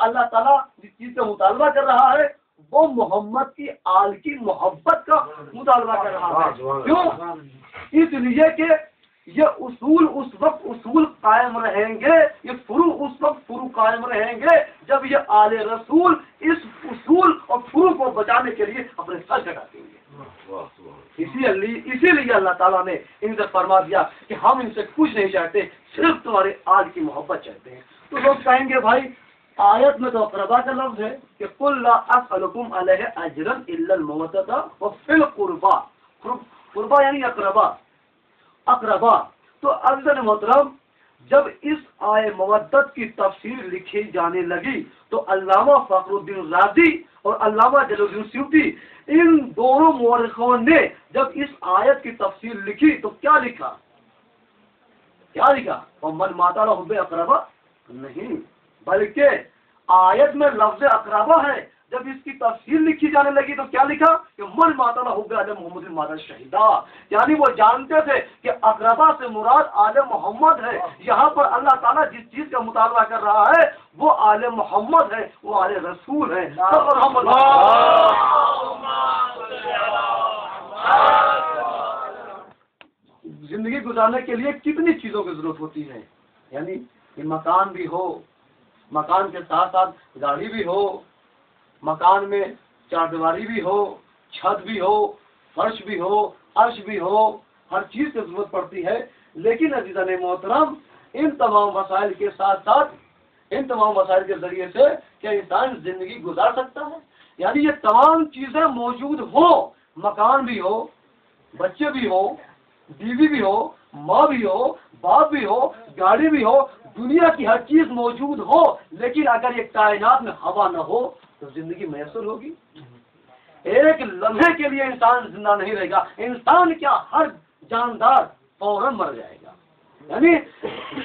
اللہ تعالیٰ جس چیز کا مطالبہ کر رہا ہے وہ محمد کی آل کی محبت کا مطالبہ کر رہا ہے. کیوں؟ اس لیے کہ یہ اصول اس وقت اصول قائم رہیں گے، یہ فروع اس وقت فروع قائم رہیں گے جب یہ آل رسول اس اصول اور فروع کو بچانے کے لیے اپنے سر کٹاتے ہیں. اسی لیے اللہ تعالیٰ نے ان سے فرما دیا کہ ہم ان سے کچھ نہیں چاہتے، صرف تمہارے آل کی محبت چاہتے ہیں. تو لوگ کہیں گے بھائی آیت میں تو اقربا کا لفظ ہے کہ قل لا اسألکم علیہ اجرا الا المودۃ وفی القربى، قربا یعنی اقربا. تو عزیزان محترم جب اس آئے مودت کی تفسیر لکھی جانے لگی تو علامہ فخر الدین رازی اور علامہ جلال الدین سیوطی ان دونوں مورخوں نے جب اس آیت کی تفسیر لکھی تو کیا لکھا؟ وَمَنْ مَاتَ لَهُ بِأَقْرَبَ نہیں، بلکہ آیت میں لفظ اقربا ہے. جب اس کی تفسیر لکھی جانے لگی تو کیا لکھا کہ من ماتا علی محمد ماتا شہیدا، یعنی وہ جانتے تھے کہ اقربا سے مراد آل محمد ہے. یہاں پر اللہ تعالیٰ جس چیز کا مطالبہ کر رہا ہے وہ آل محمد ہے، وہ آل رسول ہے. زندگی گزارنے کے لیے کتنی چیزوں کی ضرورت ہوتی ہے، یعنی مکان بھی ہو، مکان کے ساتھ ساتھ گاڑی بھی ہو، مکان میں چار دیواری بھی ہو، چھت بھی ہو، فرش بھی ہو، عرش بھی ہو، ہر چیز کی ضرورت پڑتی ہے. لیکن عزیزان محترم ان تمام وسائل کے ساتھ ساتھ ان تمام وسائل کے ذریعے سے کیا انسان زندگی گزار سکتا ہے؟ یعنی یہ تمام چیزیں موجود ہو، مکان بھی ہو، بچے بھی ہو، بیوی بھی ہو، ماں بھی ہو، باپ بھی ہو، گاڑی بھی ہو، دنیا کی ہر چیز موجود ہو، لیکن اگر یہ کائنات میں ہوا نہ ہو تو زندگی میسر ہوگی؟ ایک لمحے کے لیے انسان زندہ نہیں رہے گا. انسان کیا ہر جاندار فوراً مر جائے گا. یعنی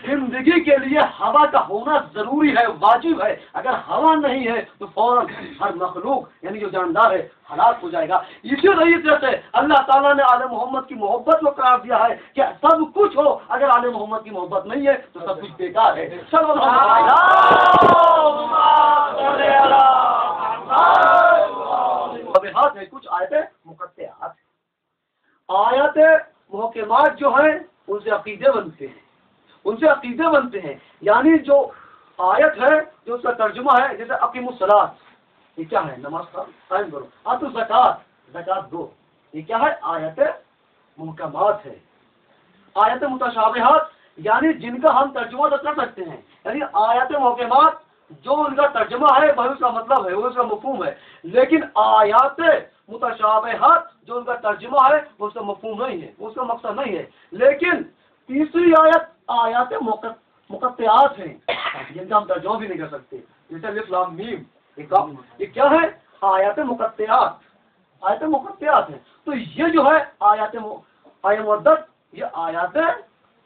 زندگی کے لیے ہوا کا ہونا ضروری ہے، واجب ہے. اگر ہوا نہیں ہے تو فوراً ہر مخلوق یعنی جو جاندار ہے ہلاک ہو جائے گا. اسی طریقے سے اللہ تعالیٰ نے آل محمد کی محبت کو قرار دیا ہے کہ سب کچھ ہو، اگر آل محمد کی محبت نہیں ہے تو سب کچھ بیکار ہے. ہاتھ ہے کچھ آیتیں مقطعات، آیات محکمات جو ہیں ان سے عقیدے بنتے ہیں. یعنی جو آیت ہے جو اس کا ترجمہ ہے، جیسے اقیم الصلاۃ، یہ کیا ہے؟ نماز قائم کرو. آتو زکات دو، یہ کیا ہے؟ آیت محکمات ہے. آیت متشابہات یعنی جن کا ہم ترجمہ تو کر سکتے ہیں، یعنی آیت محکمات جو ان کا ترجمہ ہے وہ اس کا مطلب ہے، وہ اس کا مفہوم ہے. لیکن آیات متشابہات جو ان کا ترجمہ ہے وہ اس کا مفہوم نہیں ہے، وہ اس کا مقصد نہیں ہے. لیکن تیسری آیات مقطعات ہیں جن کا ہم ترجمہ بھی نہیں کر سکتے، جیسے الف لام میم، یہ کیا ہے؟ آیات مقطعات ہیں. تو یہ جو ہے آیات مودت، یہ آیات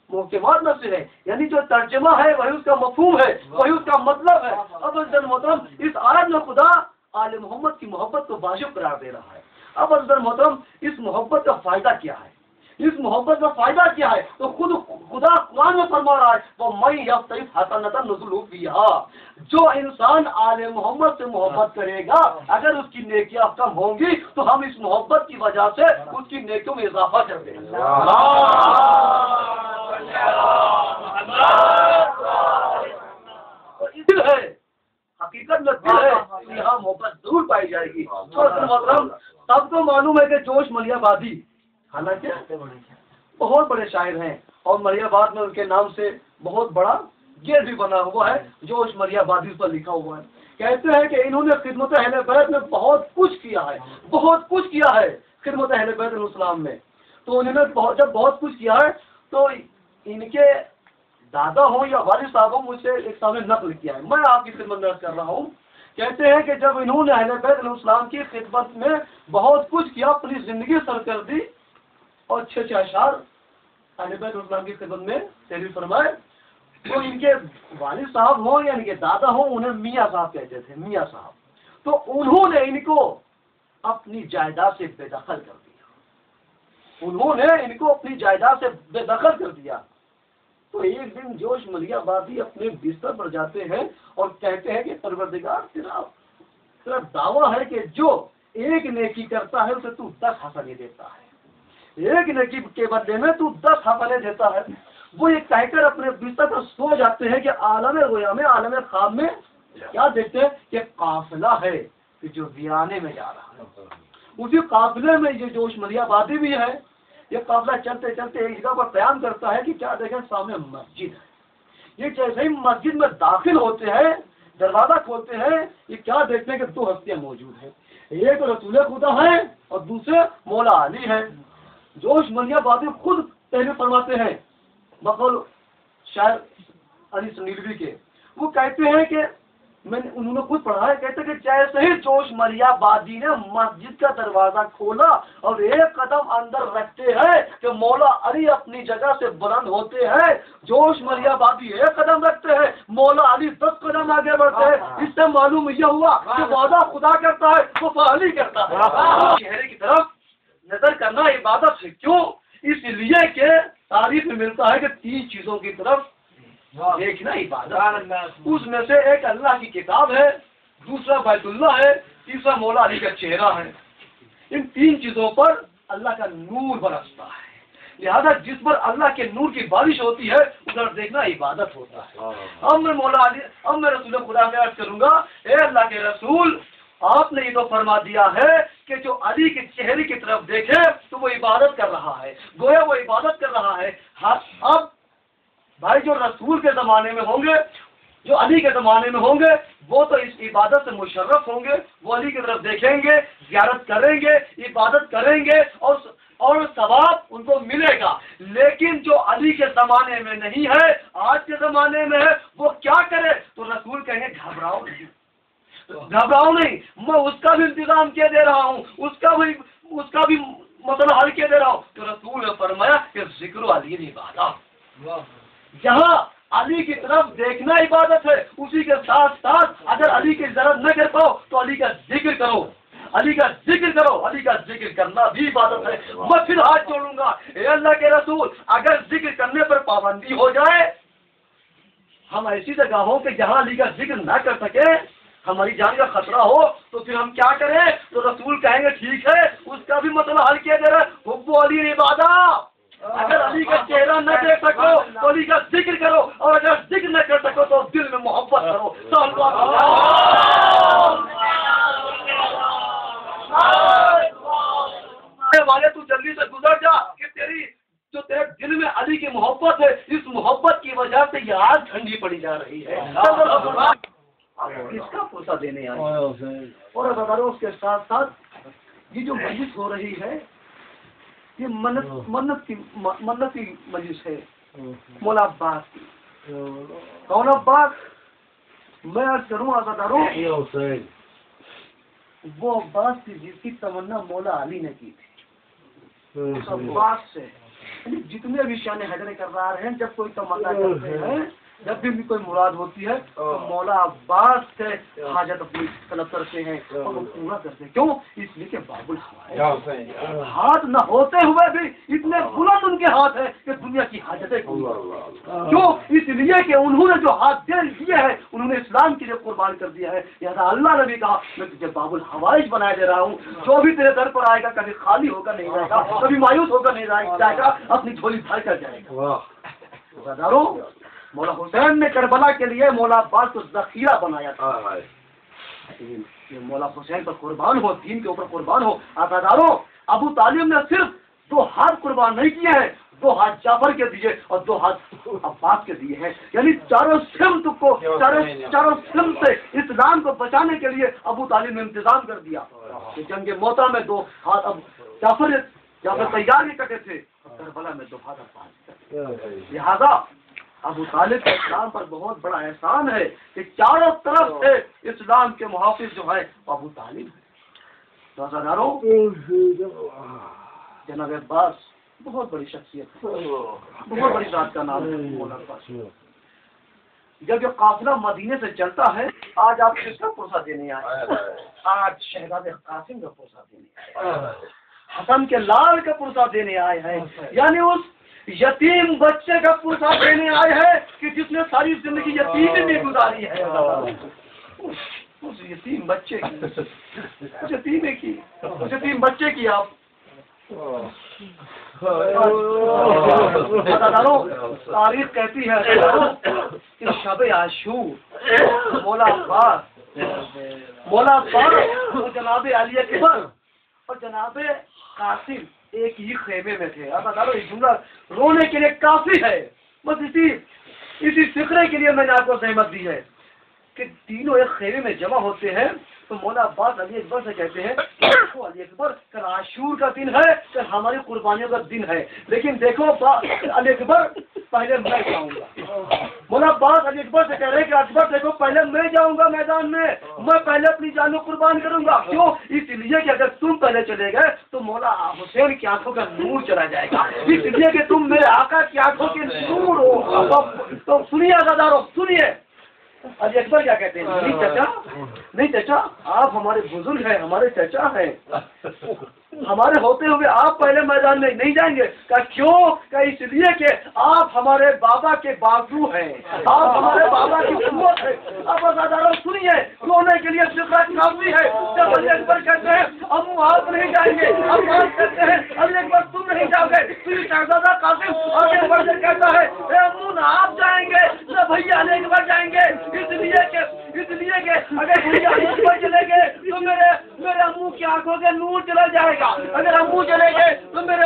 محکمات میں سے ہے، یعنی جو ترجمہ ہے وہی اس کا مفہوم ہے، وہی اس کا مطلب ہے. اب عزیزان محترم اس آیت میں خدا آل محمد کی محبت کو واجب قرار دے رہا ہے. اب عزیزان محترم اس محبت کا فائدہ کیا ہے؟ اس محبت کا فائدہ کیا ہے؟ تو خود خدا قرآن میں فرما رہا ہے وَمَن يَقْتَرِفْ حَسَنَةً نُزِلْهُ بِهَا، جو انسان آل محمد سے محبت کرے گا اگر اس کی نیکیاں کم ہوں گی تو ہم اس محبت کی وجہ سے اس کی نیکیوں میں اضافہ کر دیں گے. دل ہے، حقیقت میں دل ہے، یہاں محبت ضرور پائی جائے گی. محترم سب کو معلوم ہے کہ جوش ملیح آبادی حالانکہ بہت بڑے شاعر ہیں اور ملیح آباد میں ان کے نام سے بہت بڑا گیٹ بھی بنا ہوا ہے، جوش ملیح آبادی اس پر لکھا ہوا ہے. کہتے ہیں کہ انہوں نے خدمت اہل بیت میں بہت کچھ کیا ہے خدمت اہل بیت علیہ السلام میں. تو انہوں نے جب بہت کچھ کیا ہے تو ان کے دادا ہوں یا والد صاحب ہوں مجھ سے ایک سامنے نقل کیا ہے، میں آپ کی خدمت میں عرض کر رہا ہوں. کہتے ہیں کہ جب انہوں نے اہل بیت علیہ السلام کی خدمت میں بہت کچھ کیا، اپنی زندگی سر کر دی اور 6 اشعار اہل بیت علیہ السلام کی خدمت میں تحریر فرمائے. تو ان کے والد صاحب ہوں یا ان کے دادا ہوں انہیں میاں صاحب کہتے تھے، میاں صاحب. تو انہوں نے ان کو اپنی جائیداد سے بے دخل کر دیا. تو ایک دن جوش ملیح آبادی اپنے بستر پر جاتے ہیں اور کہتے ہیں کہ پروردگار تیرا دعویٰ ہے کہ جو ایک نیکی کرتا ہے اسے تو 10 حسنیں دیتا ہے، ایک نیکی کے بدلے میں تو 10 حسنیں دیتا ہے۔ وہ یہ کہہ کر اپنے بستر پر سو جاتے ہیں کہ عالم رویا میں، عالم خواب میں کیا دیکھتے ہیں کہ قافلہ ہے کہ جو ویرانے میں جا رہا ہے۔ اسی قافلے میں یہ جوش ملیح آبادی بھی ہے۔ یہ قافلہ چلتے چلتے ایک جگہ پر قیام کرتا ہے کہ کیا دیکھیں سامنے مسجد ہے۔ یہ جیسے ہی مسجد میں داخل ہوتے ہیں، دروازہ کھولتے ہیں، یہ کیا دیکھتے ہیں کہ 2 ہستیاں موجود ہیں، ایک رسول خدا ہے اور دوسرے مولا علی ہے۔ جوش ملیح آبادی خود پہلے فرماتے ہیں بقول شاعر علی سنیلوی کے، وہ کہتے ہیں کہ انہوں نے خود پڑھا ہے، کہتے ہیں کہ جیسے ہی جوش ملیح آبادی نے مسجد کا دروازہ کھولا اور ایک قدم اندر رکھتے ہیں کہ مولا علی اپنی جگہ سے بلند ہوتے ہیں، جوش ملیح آبادی ایک قدم رکھتے ہیں، مولا علی 10 قدم آگے بڑھتے ہیں۔ اس سے معلوم یہ ہوا کہ وعدہ خدا کرتا ہے وہ علی کرتا ہے۔ چہرے کی طرف نظر کرنا عبادت ہے، کیوں؟ اس لیے کہ تعریف میں ملتا ہے کہ 3 چیزوں کی طرف دیکھنا عبادت، اس میں سے ایک اللہ کی کتاب ہے، دوسرا بیت اللہ ہے، تیسرا مولا علی کا چہرہ ہے۔ ان 3 چیزوں پر اللہ کا نور برستا ہے، لہذا جس پر اللہ کے نور کی بارش ہوتی ہے ادھر دیکھنا عبادت ہوتا ہے۔ اب میں رسول خدا سے عرض کروں گا، اے اللہ کے رسول، آپ نے یہ تو فرما دیا ہے کہ جو علی کے چہرے کی طرف دیکھے تو وہ عبادت کر رہا ہے، گویا وہ عبادت کر رہا ہے۔ اب بھائی جو رسول کے زمانے میں ہوں گے، جو علی کے زمانے میں ہوں گے، وہ تو اس عبادت سے مشرف ہوں گے، وہ علی کی طرف دیکھیں گے، زیارت کریں گے، عبادت کریں گے اور ثواب ان کو ملے گا۔ لیکن جو علی کے زمانے میں نہیں ہے، آج کے زمانے میں ہے، وہ کیا کرے؟ تو رسول کہیں گے گھبراؤ نہیں، گھبراؤ نہیں، میں اس کا بھی انتظام کیے دے رہا ہوں، اس کا بھی مسئلہ حل کیے دے رہا ہوں۔ تو رسول نے فرمایا کہ ذکر علی عبادت، جہاں علی کی طرف دیکھنا عبادت ہے، اسی کے ساتھ ساتھ اگر علی کی ضرورت نہ کر پاؤ تو علی کا ذکر کرو، علی کا ذکر کرو، علی کا ذکر کرنا بھی عبادت ہے۔ میں پھر ہاتھ جوڑوں گا، اے اللہ کے رسول، اگر ذکر کرنے پر پابندی ہو جائے، ہم ایسی جگہ ہوں کہ جہاں علی کا ذکر نہ کر سکے، ہماری جان کا خطرہ ہو، تو پھر ہم کیا کریں؟ تو رسول کہیں گے ٹھیک ہے، اس کا بھی مسئلہ حل کیا جا رہا ہے، حب علی عبادت۔ اگر علی کا چہرہ نہ دیکھ سکو تو علی کا ذکر کرو، اور اگر ذکر نہ کر سکو تو دل میں محبت کرو۔ والے تو جلدی سے گزر جا کہ جو تیرے دل میں علی کی محبت ہے، اس محبت کی وجہ سے یہ آگ ٹھنڈی پڑی جا رہی ہے۔ کس کا پوسا دینے آئے اور اگر اس کے ساتھ ساتھ یہ جو مجلس ہو رہی ہے، یہ منت کی مجلس ہے مولا عباس کی۔ کون عباس؟ میں عرض کروں آزاداروں، وہ عباس کی جس کی تمنا مولا علی نے کی تھی، اس عباس سے جتنے بھی شان حیدر کرار ہیں، جب کوئی تمنا کرتے ہیں، جب بھی کوئی مراد ہوتی ہے تو مولا عباس سے حاجت اپنی طلب کرتے ہیں اور وہ پورا کرتے ہیں۔ کیوں؟ اس لیے کہ باب الحوائج، ہاتھ نہ ہوتے ہوئے بھی اتنے بلند ان کے ہاتھ ہیں کہ دنیا کی حاجتیں کیوں؟ اس لیے کہ انہوں نے جو ہاتھ دے دیے ہیں انہوں نے اسلام کے لیے قربان کر دیا ہے۔ لہٰذا اللہ نے بھی کہا میں تجھے باب الحوائج بنائے دے رہا ہوں، جو بھی تیرے در پر آئے گا کبھی خالی ہو کر نہیں جائے گا، کبھی مایوس ہو کر نہیں جائے گا، اپنی جھولی بھر کر جائے گا۔ مولا حسین نے کربلا کے لیے مولا عباس کو ذخیرہ بنایا تھا، مولا حسین پر قربان ہو، دین کے اوپر قربان ہو۔ عزاداروں، ابو طالب نے صرف 2 ہاتھ قربان نہیں کیے ہیں، 2 ہاتھ جعفر کے دیے اور 2 ہاتھ عباس کے دیے ہیں، یعنی چاروں سمت سے اسلام کو بچانے کے لیے ابو طالب نے انتظام کر دیا کہ جنگ موتا میں 2 ہاتھ اب جعفر تیار ہی کٹے تھے، کربلا میں 2 ہاتھ عباس۔ لہذا ابو طالب کے اسلام پر بہت بڑا احسان ہے کہ چاروں طرف سے اسلام کے محافظ جو ہے ابو طالب ہے۔ روزاداروں، جناب عباس بہت بڑی شخصیت ہے، بہت بڑی ذات کا نام ہے مولا عباس۔ جب یہ قافلہ مدینے سے چلتا ہے، آج آپ کس کا پرسہ دینے آئے؟ آج شہزادے قاسم کا پرسہ دینے آئے، حسن کے لال کا پرسہ دینے آئے ہیں، یعنی اس یتیم بچے کا پرسہ دینے آئے ہیں کہ جس نے ساری زندگی یتیم میں گزاری ہے. اس یتیم بچے کی آپ تاریخ کہتی ہے کہ شب عاشور مولا عباس اور جناب علی اکبر اور جناب قاسم ایک ہی خیمے میں تھے. یہ جملہ رونے کے لیے کافی ہے. بس اسی فکرے کے لیے میں نے آپ کو زحمت دی ہے کہ تینوں ایک خیمے میں جمع ہوتے ہیں. تو مولا عباس علی اکبر سے کہتے ہیں دیکھو علی اکبر کل عاشور کا دن ہے, کل ہماری قربانیوں کا دن ہے, لیکن دیکھو علی اکبر پہلے میں جاؤں گا. مولا عباس علی اکبر سے کہہ رہے ہیں کہ اکبر دیکھو پہلے میں جاؤں گا میدان میں پہلے اپنی جان کو قربان کروں گا. کیوں؟ اس لیے کہ اگر تم پہلے چلے گئے تو مولا حسین کی آنکھوں کا نور چلا جائے گا, اس لیے کہ تم میرے آقا کی آنکھوں کے نور ہو. تو سنیے عزادارو, سنیے علی اکبر کیا کہتے ہیں. نہیں چچا آپ ہمارے بزرگ ہیں, ہمارے چچا ہیں, ہمارے ہوتے ہوئے آپ پہلے میدان میں نہیں جائیں گے. کہا کیوں؟ کہ اس لیے کہ آپ ہمارے بابا کے بازو ہیں, آپ ہمارے بابا کی قوت ہے. اب عزادارو سنیے, رونے کے لیے فکرہ کافی ہے. جب علی اکبر کہتے ہیں ابو آپ نہیں جائیں گے, عباس کہتے ہیں علی اکبر تم نہیں جاؤ گے, پھر شہزادہ قاسم آگے بڑھ کر کہتا ہے اے ابو نہ آپ جائیں گے نہ بھیا علی اکبر جائیں گے, اس لیے کہ اگر بھیا علی اکبر چلے گئے تو میرے ابو کی آنکھوں کے نور چلا جائے گا, اگر ابو چلے گئے تو میرے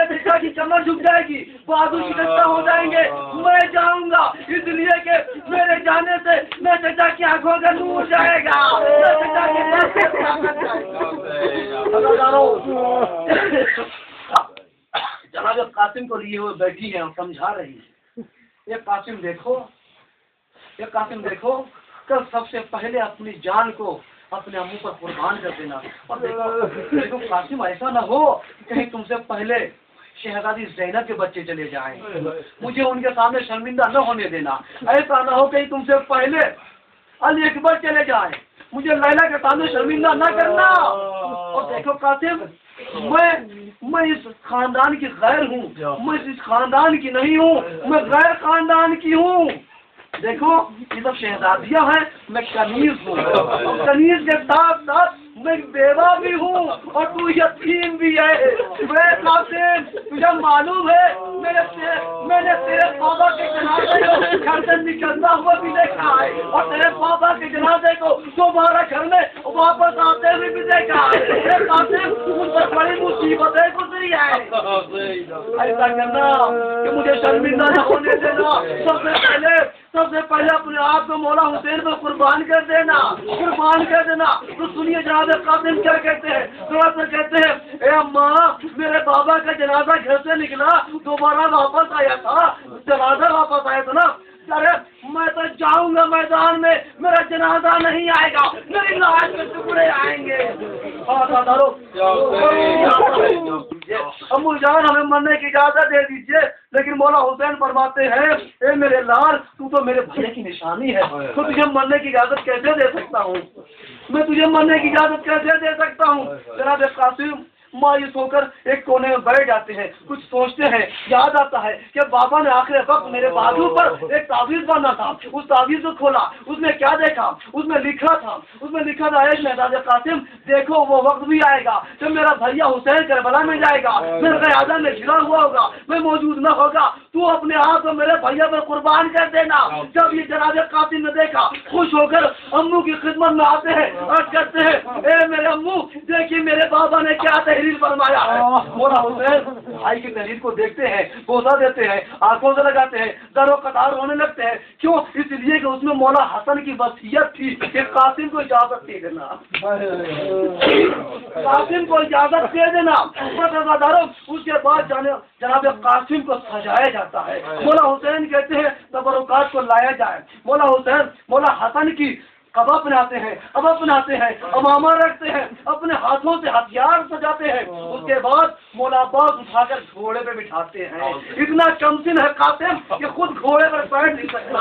بیٹا کی کمر جھک جائے گی, بازو شکستہ ہو جائیں گے. میں جاؤں گا اس لیے کہ میرے جانے سے میں چچا کی آنکھوں کا نور جائے گا. جناب قاسم کو لیے ہوئے بیٹھی ہیں اور سمجھا رہی ہے. یہ قاسم دیکھو کل سب سے پہلے اپنی جان کو اپنے امو پر قربان کر دینا. اور دیکھو قاسم ایسا نہ ہو کہیں تم سے پہلے شہزادی زینب کے بچے چلے جائیں, مجھے ان کے سامنے شرمندہ نہ ہونے دینا. ایسا نہ ہو کہیں تم سے پہلے علی اکبر چلے جائیں, مجھے لیلا کے سامنے شرمندہ نہ کرنا. اور دیکھو قاسم میں اس خاندان کی غیر ہوں, میں اس خاندان کی نہیں ہوں, میں غیر خاندان کی ہوں. دیکھو یہ سب شہزادیاں ہیں, میں کنیز ہوں, کنیز کے ساتھ ساتھ میں بیوہ بھی ہوں اور تو یتیم بھی ہے. میں قاسم تجھے معلوم ہے میں نے تیرے بابا کے جنازے کو گھر سے نکلتا ہوا بھی دیکھا ہے اور تیرے بابا کے جنازے کو دوبارہ گھر میں واپس آتے ہوئے بھی دیکھا ہے. قاسم ان پر بڑی مصیبتیں گزری ہے. ایسا کرنا کہ مجھے شرمندہ نہ ہونے دینا. سب سے پہلے اپنے آپ کو مولا حسین کو قربان کر دینا. تو سنیے جناب قاسم کیا کہتے ہیں. کہتے ہیں اے اماں میرے بابا کا جنازہ گھر سے نکلا دوبارہ واپس آیا تھا, جنازہ واپس آیا تھا نا. ارے میں تو جاؤں گا میدان میں, میرا جنازہ نہیں آئے گا, میری لاش کے ٹکڑے آئیں گے. امو جان ہمیں مرنے کی اجازت دے دیجیے. لیکن مولا حسین فرماتے ہیں اے میرے لال تو میرے بھائی کی نشانی ہے, تو تجھے مرنے کی اجازت کیسے دے سکتا ہوں, میں تجھے مرنے کی اجازت کیسے دے سکتا ہوں. جناب قاسم مایوس ہو کر ایک کونے میں بیٹھ جاتے ہیں, کچھ سوچتے ہیں. یاد آتا ہے کہ بابا نے آخر وقت میرے بازو پر ایک تعویذ باندھا تھا. اس تعویذ کو کھولا, اس میں کیا دیکھا, اس میں لکھا تھا اے شہزاد قاسم دیکھو وہ وقت بھی آئے گا جب میرا بھیا حسین کربلا میں جائے گا, میرے قیادت میں گرا ہوا ہوگا, میں موجود نہ ہوگا, تو اپنے آپ کو میرے بھیا پر قربان کر دینا. جب یہ جناب قاسم نے دیکھا خوش ہو کر امو کی خدمت میں آتے ہیں اور کہتے ہیں اے میرے امو دیکھیے میرے بابا نے کیا تحریر فرمایا ہے. مولا حسین بھائی کی تحریر کو دیکھتے ہیں, بوسہ دیتے ہیں, آنکھوں سے لگاتے ہیں, در و قطار ہونے لگتے ہیں. کیوں؟ اس لیے کہ اس میں مولا حسن کی وصیت تھی کہ قاسم کو اجازت دے دینا, قاسم کو اجازت دے دینا. اس کے بعد جناب قاسم کو سجایا جاتا ہے. مولا حسین کہتے ہیں تبرکات کو لایا جائے. مولا حسن کی کباب بناتے ہیں, امامہ رکھتے ہیں, اپنے ہاتھوں سے ہتھیار سجاتے ہیں. اس کے بعد مولا عباس اٹھا کر گھوڑے پہ بٹھاتے ہیں. اتنا کمسن ہے قاسم کہ خود گھوڑے پر بیٹھ نہیں سکتا.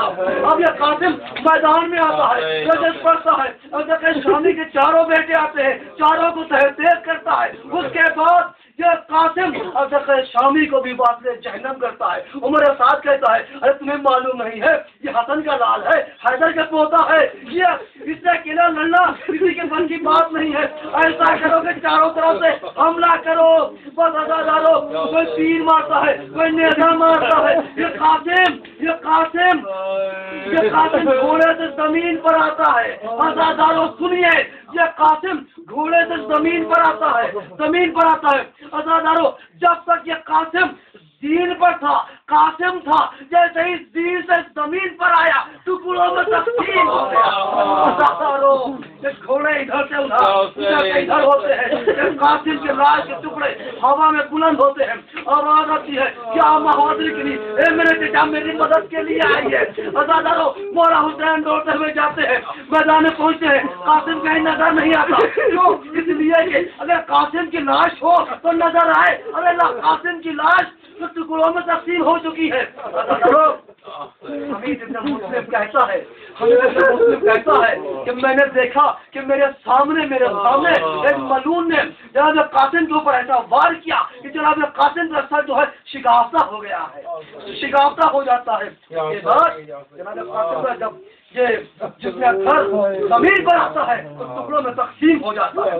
اب یہ قاسم میدان میں آتا ہے, رجت پڑتا ہے, اور شامی کے چاروں بیٹے آتے ہیں, چاروں کو تحریر کرتا ہے. اس کے بعد یہ قاسم حضرت شامی کو بھی باطل جہنم کرتا ہے. عمر سعد کہتا ہے ارے تمہیں معلوم نہیں ہے یہ حسن کا لال ہے, حیدر کا پوتا ہے, یہ اس سے اکیلا لڑنا کسی کے من کی بات نہیں ہے. ایسا کرو کہ چاروں طرف سے حملہ کرو, بس ازادارو, کوئی تیر مارتا ہے, کوئی نیزہ مارتا ہے. یہ قاسم گھوڑے سے زمین پر آتا ہے. ازادارو سنیے, یہ قاسم گھوڑے سے زمین پر آتا ہے. ازادارو جب تک یہ قاسم دین پر تھا, قاسم تھا, جیسے ہی دین سے زمین پر آیا ٹکڑوں میں تقسیم ہو گیا. ازادارو یہ گھوڑے ادھر سے ادھر ہوتے ہیں, یہ قاسم کے لاش کے ٹکڑے ہوا میں بلند ہوتے ہیں. آواز آتی ہے کیا بہادری کی اے میرے چچا میری مدد کے لیے آئی ہے. ازادارو مولا حسین دوڑتے ہوئے جاتے ہیں, میدان میں پہنچتے ہیں, قاسم کہیں نظر نہیں آتا. کیوں؟ اس لیے کہ اگر قاسم کی لاش ہو تو نظر آئے, ارے اللہ قاسم کی لاش تو ٹکڑوں میں تقسیم ہو چکی ہے. حمید ابن مسلم کہتا ہے کہ میں نے دیکھا کہ میرے سامنے ایک ملعون نے جناب قاسم کے اوپر ایسا وار کیا کہ جناب قاسم کا سر جو ہے شگافتہ ہو گیا ہے, شگافتہ ہو جاتا ہے. یہ بات جناب قاسم کا جب یہ جس میں گھر زمین پر آتا ہے تو ٹکڑوں میں تقسیم ہو جاتا ہے.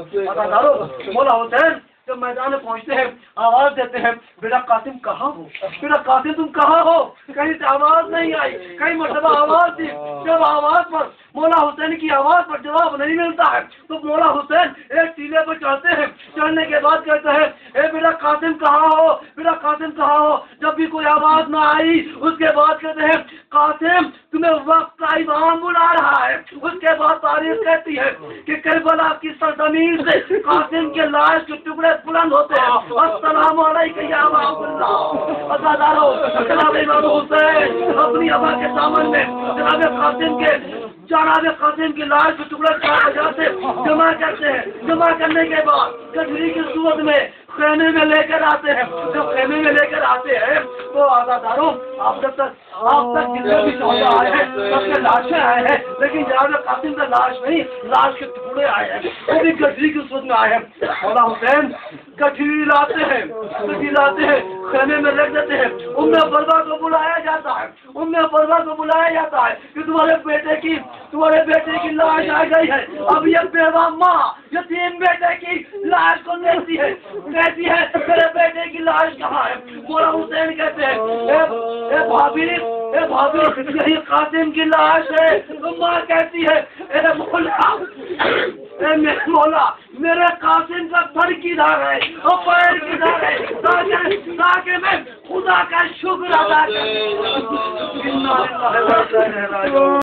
مولا حسین جب میدان میں پہنچتے ہیں آواز دیتے ہیں بیٹا قاسم کہاں ہو, بیٹا قاسم تم کہاں ہو. کہیں سے آواز نہیں آئی, کئی مرتبہ آواز دی. جب آواز پر مولا حسین کی آواز پر جواب نہیں ملتا ہے تو مولا حسین ایک ٹیلے پر چڑھتے ہیں. چڑھنے کے بعد کہتے ہیں اے بیٹا قاسم کہاں ہو, بیٹا قاسم کہاں ہو. جب بھی کوئی آواز نہ آئی اس کے بعد کہتے ہیں قاسم تمہیں وقت کا امام بلا رہا ہے. اس کے بعد تاریخ کہتی ہے کہ کربلا کی سرزمین سے قاسم کے لاش کے ٹکڑے بلند ہوتے ہیں. السلام علیکم یا ابا اللہ. ازادارو جناب امام حسین اپنی ابا کے دامن میں جناب قاسم کی لاش کے ٹکڑے جاتے جمع کرتے ہیں. جمع کرنے کے بعد کجری کی صورت میں خیمے میں لے کر آتے ہیں. جب خیمے میں لے کر آتے ہیں تو آزاداروں آپ تک جتنے بھی چوہے آئے ہیں سب کے لاشیں آئے ہیں, لیکن جناب قاسم کا لاش نہیں, لاش کے ٹکڑے آئے ہیں, وہ بھی گٹھری کی صورت میں آئے ہیں. مولا حسین گٹھری لاتے ہیں, خیمے میں رکھ دیتے ہیں. ام بربا کو بلایا جاتا ہے کہ تمہارے بیٹے کی لاش آ گئی ہے. اب یہ بیوہ ماں یتیم بیٹے کی لاش کو کہتی ہے میرے بیٹے کی لاش کہاں ہے. مولا حسین کہتے ہیں اے بھابھی یہی قاسم کی لاش ہے. ماں کہتی ہے اے مولا میرے قاسم کا سر کدھر ہے اور پیر کدھر ہے تاکہ میں خدا کا شکر ادا کروں.